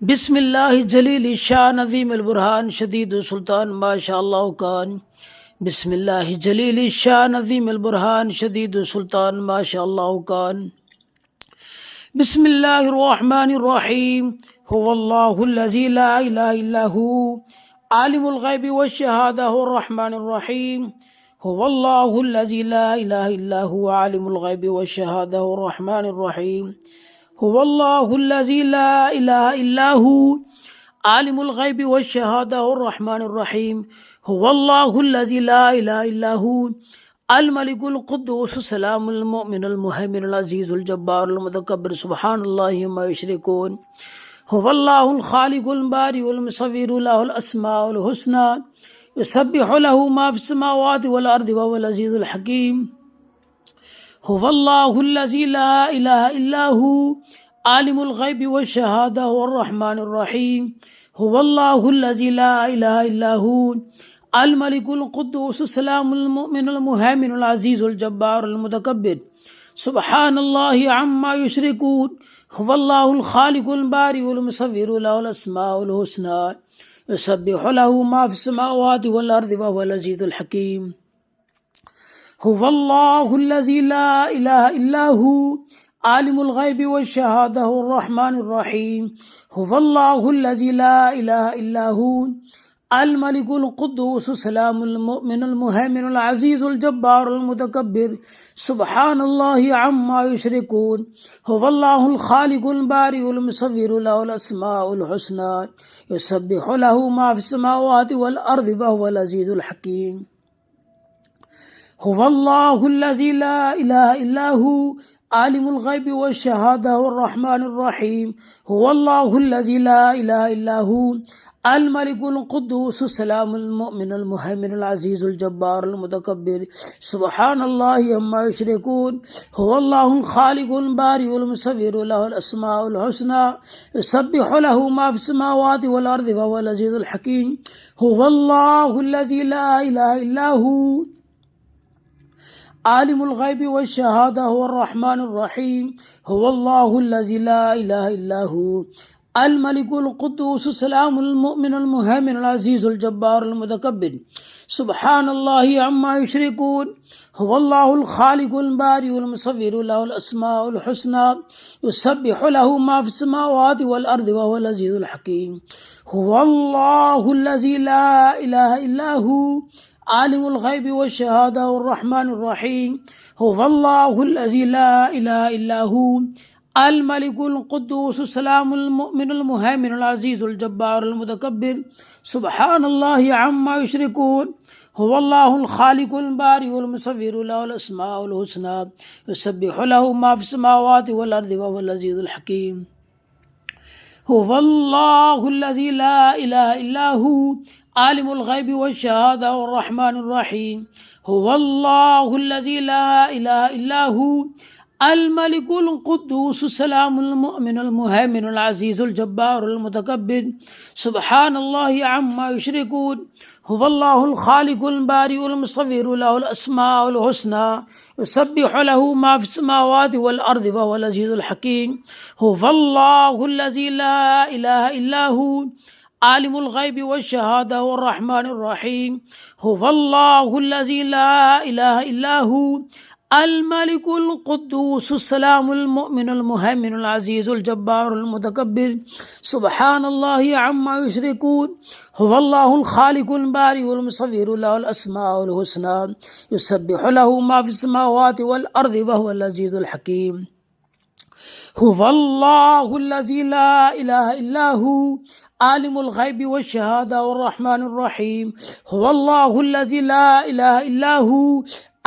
بسم الله جليل الشان عظيم البرهان شديد السلطان ما شاء الله كان. بسم الله جليل الشان عظيم البرهان شديد السلطان ما شاء الله كان. بسم الله الرحمن الرحيم. هو الله الذي لا إله إلا هو عالم الغيب والشهادة هو الرحمن الرحيم. هو الله الذي لا إله إلا هو عالم الغيب والشهادة هو الرحمن الرحيم. هو الله الذي لا إله إلا هو عالم الغيب والشهادة هو الرحمن الرحيم. هو الله الذي لا إله إلا هو الملك القدوس السلام المؤمن المهيمن العزيز الجبار المتكبر سبحان الله ما يشركون. هو الله الخالق البارئ المصور له الأسماء الحسنى يسبح له ما في السماوات والأرض وهو العزيز الحكيم. هو الله الذي لا إله إلا هو عالم الغيب والشهادة هو الرحمن الرحيم. هو الله الذي لا إله إلا هو الملك القدوس السلام المؤمن المهيمن العزيز الجبار المتكبر سبحان الله عما يشركون. هو الله الخالق البارئ المصور له الأسماء الحسنى يسبح له ما في السماوات والأرض وهو العزيز الحكيم. هو الله الذي لا إله إلا هو عالم الغيب والشهادة هو الرحمن الرحيم. هو الله الذي لا إله إلا هو الملك القدوس السلام المؤمن المهيمن العزيز الجبار المتكبر سبحان الله عما يشركون. هو الله الخالق البارئ المصور له الأسماء الحسنى يسبح له ما في السماوات والأرض وهو العزيز الحكيم. هو الله الذي لا إله إلا هو عالم الغيب والشهادة هو الرحمن الرحيم. هو الله الذي لا إله إلا هو الملك القدوس السلام المؤمن المهيمن العزيز الجبار المتكبر سبحان الله عما يشركون. هو الله الخالق البارئ المصور له الأسماء الحسنى يسبح له ما في السماوات والأرض وهو العزيز الحكيم. هو الله الذي لا إله إلا هو عالم الغيب والشهادة هو الرحمن الرحيم. هو الله الذي لا إله إلا هو الملك القدوس السلام المؤمن المهيمن العزيز الجبار المتكبر سبحان الله عما يشركون. هو الله الخالق البارئ المصور له الأسماء الحسنى يسبح له ما في السماوات والأرض وهو العزيز الحكيم. هو الله الذي لا إله إلا هو عالم الغيب والشهادة والرحمن الرحيم. هو الله الذي لا إله إلا هو الملك القدوس السلام المؤمن المهيمن العزيز الجبار المتكبر سبحان الله عما يشركون. هو الله الخالق البارئ المصور له الأسماء الحسنى يسبح له ما في السماوات والأرض وهو العزيز الحكيم. هو الله الذي لا إله إلا هو عالم الغيب والشهادة والرحمن الرحيم. هو الله الذي لا إله إلا هو الملك القدوس السلام المؤمن المهيمن العزيز الجبار المتكبر سبحان الله عما يشركون. هو الله الخالق البارئ المصور له الأسماء الحسنى يسبح له ما في السماوات والأرض وهو العزيز الحكيم. هو الله الذي لا إله إلا هو عالم الغيب والشهادة والرحمن الرحيم. هو الله الذي لا إله إلا هو الملك القدوس السلام المؤمن المهيمن العزيز الجبار المتكبر سبحان الله عما يشركون. هو الله الخالق البارئ المصور له الأسماء الحسنى يسبح له ما في السماوات والأرض وهو العزيز الحكيم. هو الله الذي لا إله إلا هو عالم الغيب والشهادة والرحمن الرحيم. هو الله الذي لا إله إلا هو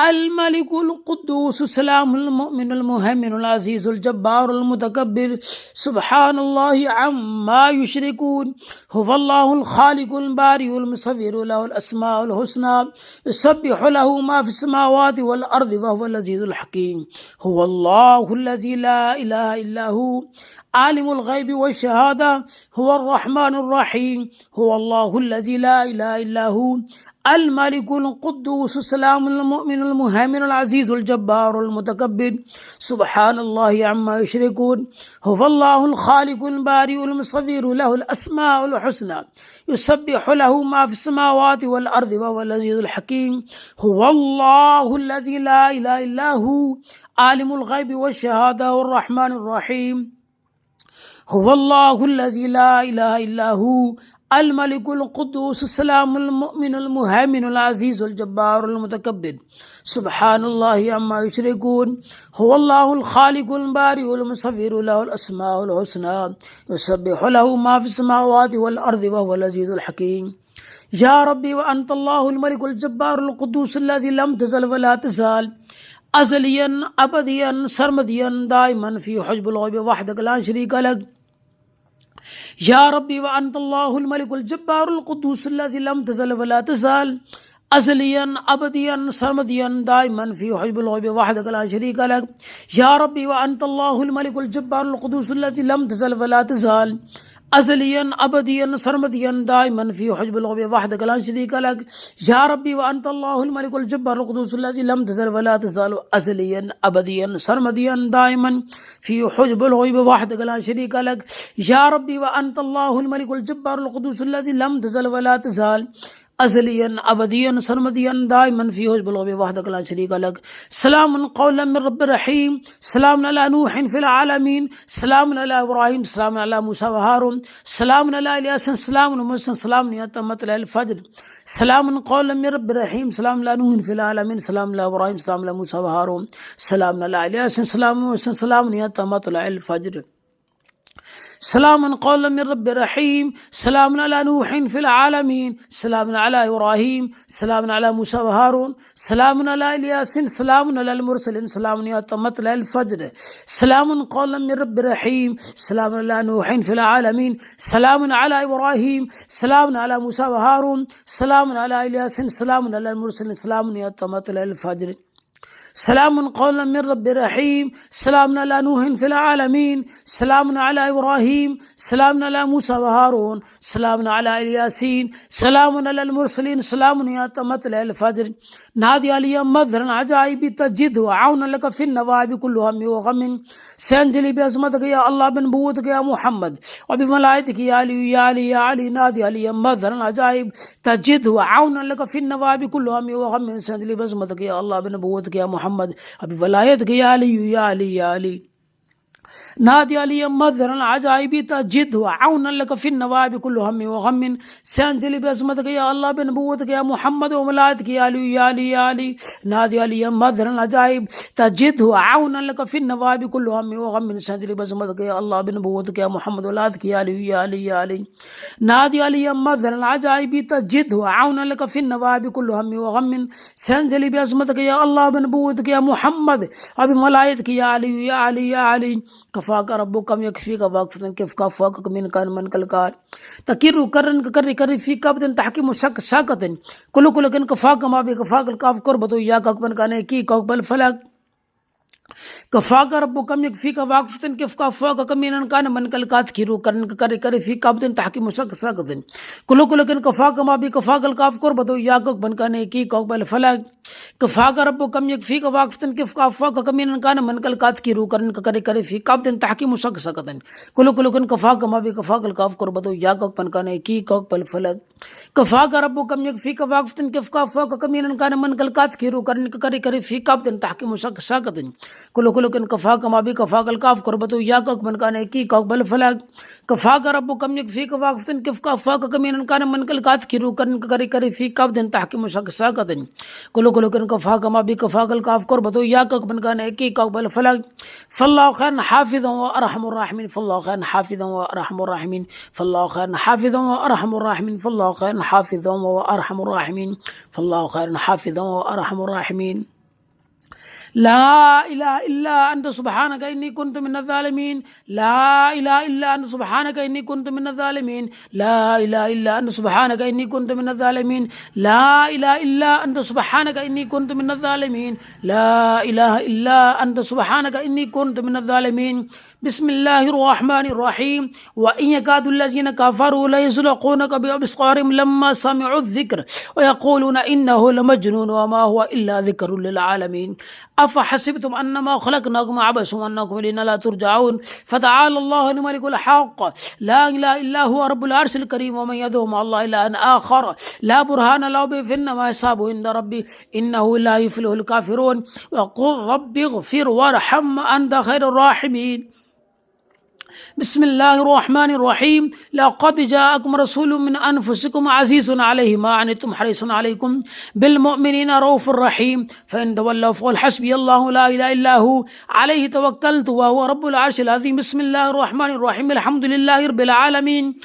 الملك القدوس السلام المؤمن المهيمن العزيز الجبار المتكبر سبحان الله عما يشركون هو الله الخالق البارئ المصور له الأسماء الحسنى يسبح له ما في السماوات والأرض وهو العزيز الحكيم هو الله الذي لا إله إلا هو عالم الغيب والشهادة هو الرحمن الرحيم هو الله الذي لا إله إلا هو الملك القدوس السلام المؤمن المهيمن العزيز الجبار المتكبر سبحان الله عما يشركون هو الله الخالق البارئ المصور له الأسماء الحسنى يسبح له ما في السماوات والأرض وهو العزيز الحكيم هو الله الذي لا إله إلا هو عالم الغيب والشهادة والرحمن الرحيم هو الله الذي لا إله إلا هو الملك القدوس السلام المؤمن المهيمن العزيز الجبار المتكبر سبحان الله عما يشركون هو الله الخالق البارئ المصور له الأسماء الحسنى يسبح له ما في السماوات والأرض وهو العزيز الحكيم يا ربي وأنت الله الملك الجبار القدوس الذي لم تزل ولا تزال أزليا أبديا سرمديا دائما في حجب الغيب وحدك لا شريك لك يا ربي وأنت الله الملك الجبار القدوس الذي لم تزل ولا تزال أزليا أبديا سرمديا دائما في حجب الغيب وحدك لا شريك لك يا ربي وأنت الله الملك الجبار القدوس الذي لم تزل ولا تزال أزليا أبديا سرمديا دائما في حجب الغيب وحدك لا شريك لك يا ربي وأنت الله الملك الجبار القدوس الذي لم تزل ولا تزال أزليا أبديا سرمديا دائما في حجب الغيب وحدك لا شريك لك يا ربي وأنت الله الملك الجبار القدوس الذي لم تزل ولا تزال أزليا أبديا سرمديا دائما في حجب الغيب وحدك لا شريك لك سلام قولا من رب رحيم سلام على نوح في العالمين سلام على إبراهيم سلام على موسى وهارون سلام على إلياس سلام على موسى سلام يا مطلع الفجر سلام قولا من رب رحيم سلام على نوح في العالمين سلام على إبراهيم سلام على موسى وهارون سلام على إلياس سلام على موسى سلام يا مطلع الفجر سلام قولا من رب رحيم سلام على نوح في العالمين سلام على إبراهيم سلام على موسى وهارون سلام على إلياس سلام على المرسلين سلام يا مطلع الفجر سلام قولا من رب رحيم سلام على نوح في العالمين سلام على إبراهيم سلام على موسى وهارون سلام على إلياس سلام على المرسلين سلام يا مطلع الفجر سلام قولا من رب رحيم سلام على نوح في العالمين سلام على إبراهيم سلام على موسى وهارون سلام على الياسين سلام على المرسلين سلام يا مطلع الفجر نادي علي مظهرا عجائب تجد وعونا لك في النوائب كل هم وغم سينجلي بعظمتك يا الله بنبوتك يا محمد وبملائكتك يا علي يا علي يا علي نادي علي مظهرا عجائب تجد وعونا لك في النوائب كل هم وغم سينجلي بعظمتك يا الله بنبوتك يا محمد وبولايتك يا علي يا علي يا علي نادي علي مظهرا عجائب تجد وعونا لك في النوائب كل هم وغم سينجلي بعظمتك يا الله بنبوتك يا محمد وملائكتك يا علي يا علي يا علي نادي علي مظهرا عجائب تجد وعونا لك في النوائب كل هم وغم سينجلي بعظمتك يا الله بنبوتك يا محمد وملائكتك يا علي يا علي يا علي نادي علي مظهرا عجائب تجد وعونا لك في النوائب كل هم وغم سينجلي بعظمتك يا الله بنبوتك يا محمد وبملائكتك يا علي يا علي يا علي كفاك ربك كم يكفيك واقفة كيف كفاك من كان من كالكار تكير كرن كري كري في كابتن تحكيم شك شاكتن كل كن كفاك ما بكفاك الكاف كربتو يا كاكبن كان كي كوكبل فلك كفاك ربك كم يكفيك واقفة كيف كفاك كمين كان من كالكات كيرو كرن كري كري في كابتن تحكيم شك شاكتن كل كن كفاك ما بكفاك الكاف كربتو يا كوكبن كان كي كوكبل فلك كفاك ربك كم يكفيك واقفة كيف كفاك كمين كان من كالكات كيرو كرن كري كري في كابتن تحكيم شك شاكتن كل كن كفاك ما بكفاك الكاف كربتو يا كوكبن كان كي كوكبل فلك كفاك ربك كم يكفيك واقفة كيف كفاك كمين كان من كالكات كيرو كرن كري كري في كابتن تحكيم شك شاكتن كل كن كفاك ما بكفاك الكاف كربتو يا كوكبن كان كي كوكبل فلك كفاك ربك كم يكفيك واقفة كيف كفاك كمين كان من كالكات كيرو كرن كري كري في كابتن تحكيم شك شاكتن كل كن كفاك ما بكفاك الكاف كربتو يا كوكبن كان كي كوكبل فلك فالله خير حافظا وارحم الراحمين فالله خير حافظا وارحم الراحمين فالله خير حافظا وارحم الراحمين فالله خير حافظا وارحم الراحمين فالله خير حافظا وارحم الراحمين لا إله إلا أنت سبحانك إني كنت من الظالمين. لا إله إلا أنت سبحانك إني كنت من الظالمين. لا إله إلا أنت سبحانك إني كنت من الظالمين. لا إله إلا أنت سبحانك إني كنت من الظالمين. لا إله إلا أنت سبحانك إني كنت من الظالمين. بسم الله الرحمن الرحيم. وإن يكاد الذين كفروا ليزلقونك بأبصارهم لما سمعوا الذكر ويقولون إنه لمجنون وما هو إلا ذكر للعالمين. أفحسبتم أنما خلقناكم عبثا وأنكم إلينا لا ترجعون. فتعالى الله الملك الحق لا إله إلا هو رب العرش الكريم. ومن يدعو مع الله إلها آخر لا برهان له به فإنما حسابه عند ربي إنه لا يفلح الكافرون. وقل رب اغفر وارحم أنت خير الراحمين. بسم الله الرحمن الرحيم. لقد جاءكم رسول من أنفسكم عزيز عليه ما عنتم حريص عليكم بالمؤمنين رؤوف رحيم. فإن تولوا فقل حسبي الله لا إله إلا هو عليه توكلت وهو رب العرش العظيم. بسم الله الرحمن الرحيم. الحمد لله رب العالمين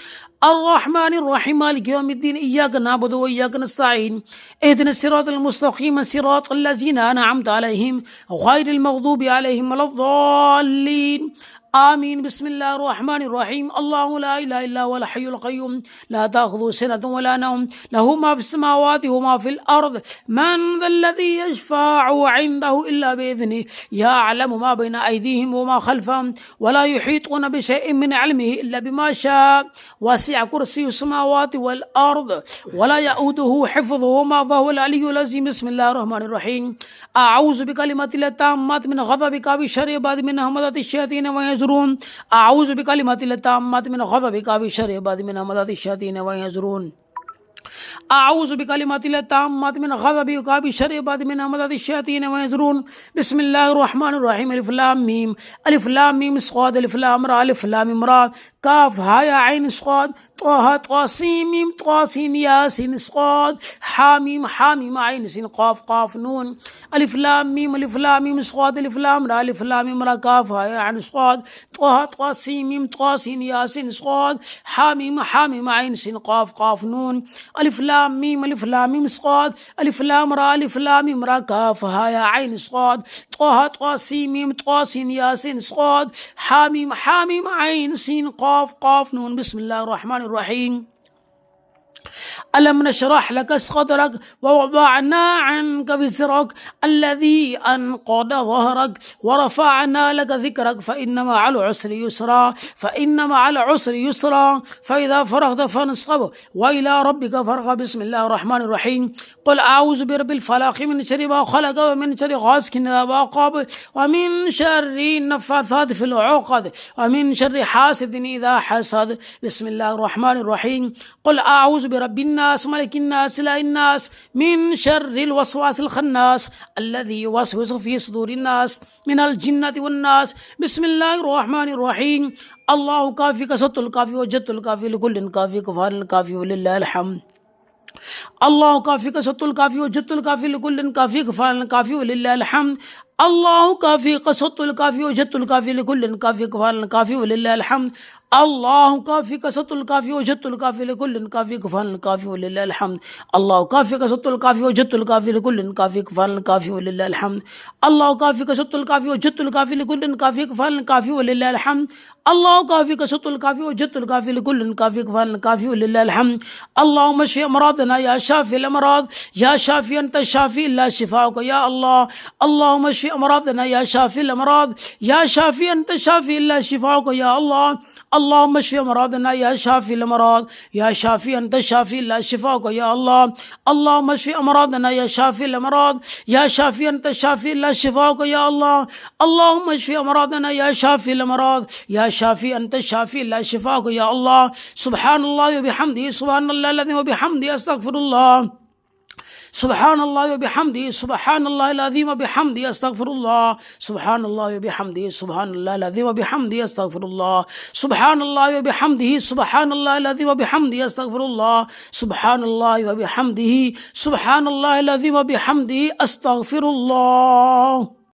الرحمن الرحيم مالك يوم الدين. إياك نعبد وإياك نستعين. اهدنا الصراط المستقيم صراط الذين أنعمت عليهم غير المغضوب عليهم ولا الضالين آمين. بسم الله الرحمن الرحيم. الله لا إله إلا هو الحي القيوم لا تأخذه سنة ولا نوم له ما في السماوات وما في الأرض. من ذا الذي يشفع عنده إلا بإذنه يعلم ما بين أيديهم وما خلفهم ولا يحيطون بشيء من علمه إلا بما شاء. وسع كرسي السماوات والأرض ولا يؤوده حفظهما وهو العلي العظيم. بسم الله الرحمن الرحيم. أعوذ بكلمات الله التامات من غضبك وشر عباد من همزات الشياطين ويحضرون. أعوذ بكلمات الله التامات من غضبك وشر عباد من همزات الشياطين ويحضرون. أعوذ بكلمات الله التامات من غضبك وشر عباد من همزات الشياطين ويحضرون. بسم الله الرحمن الرحيم. ألف لام ميم. ألف لام ميم صاد. ألف لام را. ألف لام را. كاف ها يا عين صاد. طه طا سين ميم طا سين يا سين صاد. حاميم حاميم عين سين قاف قاف نون. ألف لام ميم. ألف لام ميم صاد. ألف لام را. ألف لام را. كاف ها يا عين صاد. طه طا سين ميم طا سين يا سين صاد. حاميم حاميم عين سين قاف قاف نون. ألف لام ميم. ألف لام ميم صاد. ألف لام را. ألف لام را. كاف ها يا عين صاد. طه طا سين ميم طا سين يا سين صاد. حاميم حاميم عين سين قاف قاف نون. بسم الله الرحمن الرحيم. ألم نشرح لك صدرك ووضعنا عنك وزرك الذي أنقض ظهرك ورفعنا لك ذكرك فإن مع العسر يسرا. فإن مع العسر يسرا. فإذا فرغت فانصب وإلى ربك فارغب. بسم الله الرحمن الرحيم. قل أعوذ برب الفلق من شر ما خلق ومن شر غاسق إذا وقب ومن شر النفاثات في العقد ومن شر حاسد إذا حسد. بسم الله الرحمن الرحيم. قل أعوذ برب الناس ملك الناس إله الناس من شر الوسواس الخناس الذي يوسوس في صدور الناس من الجنة والناس. بسم الله الرحمن الرحيم. الله كافي كسوت الكافي وجدت الكافي لكل كافي كفار الكافي ولله الحمد. الله كافي كسوت الكافي وجدت الكافي لكل كافي كفار الكافي ولله الحمد. الله كافي كسوت الكافي وجدت الكافي لكل كافي كفار الكافي ولله الحمد. الله كافي كسوت الكافي وجدت الكافي لكل كافي كفار الكافي ولله الحمد. الله كافي كسوت الكافي وجدت الكافي لكل كافي كفار الكافي ولله الحمد. الله كافي كسوت الكافي وجدت الكافي لكل كافي كفار الكافي ولله الحمد. الله كافي كسوت الكافي وجدت الكافي لكل كافي كفار الكافي ولله الحمد. اللهم اشف امراضنا يا شافي الامراض يا شافي انت الشافي لا شفاؤك يا الله. اللهم اشف امراضنا يا شافي الامراض يا شافي انت الشافي لا شفاؤك يا الله. اللهم اشف امراضنا يا شافي الامراض يا شافي انت الشافي لا شفاؤك يا الله. اللهم اشف امراضنا يا شافي الامراض يا شافي انت الشافي لا شفاؤك يا الله. اللهم اشف امراضنا يا شافي الامراض يا شافي انت الشافي لا شفاؤك يا الله. سبحان الله وبحمده سبحان الله الذي وبحمده استغفر الله. سبحان الله وبحمده سبحان الله العظيم وبحمده استغفر الله. سبحان الله وبحمده سبحان الله العظيم وبحمده استغفر الله. سبحان الله وبحمده سبحان الله العظيم وبحمده استغفر الله. سبحان الله وبحمده سبحان الله العظيم وبحمده استغفر الله.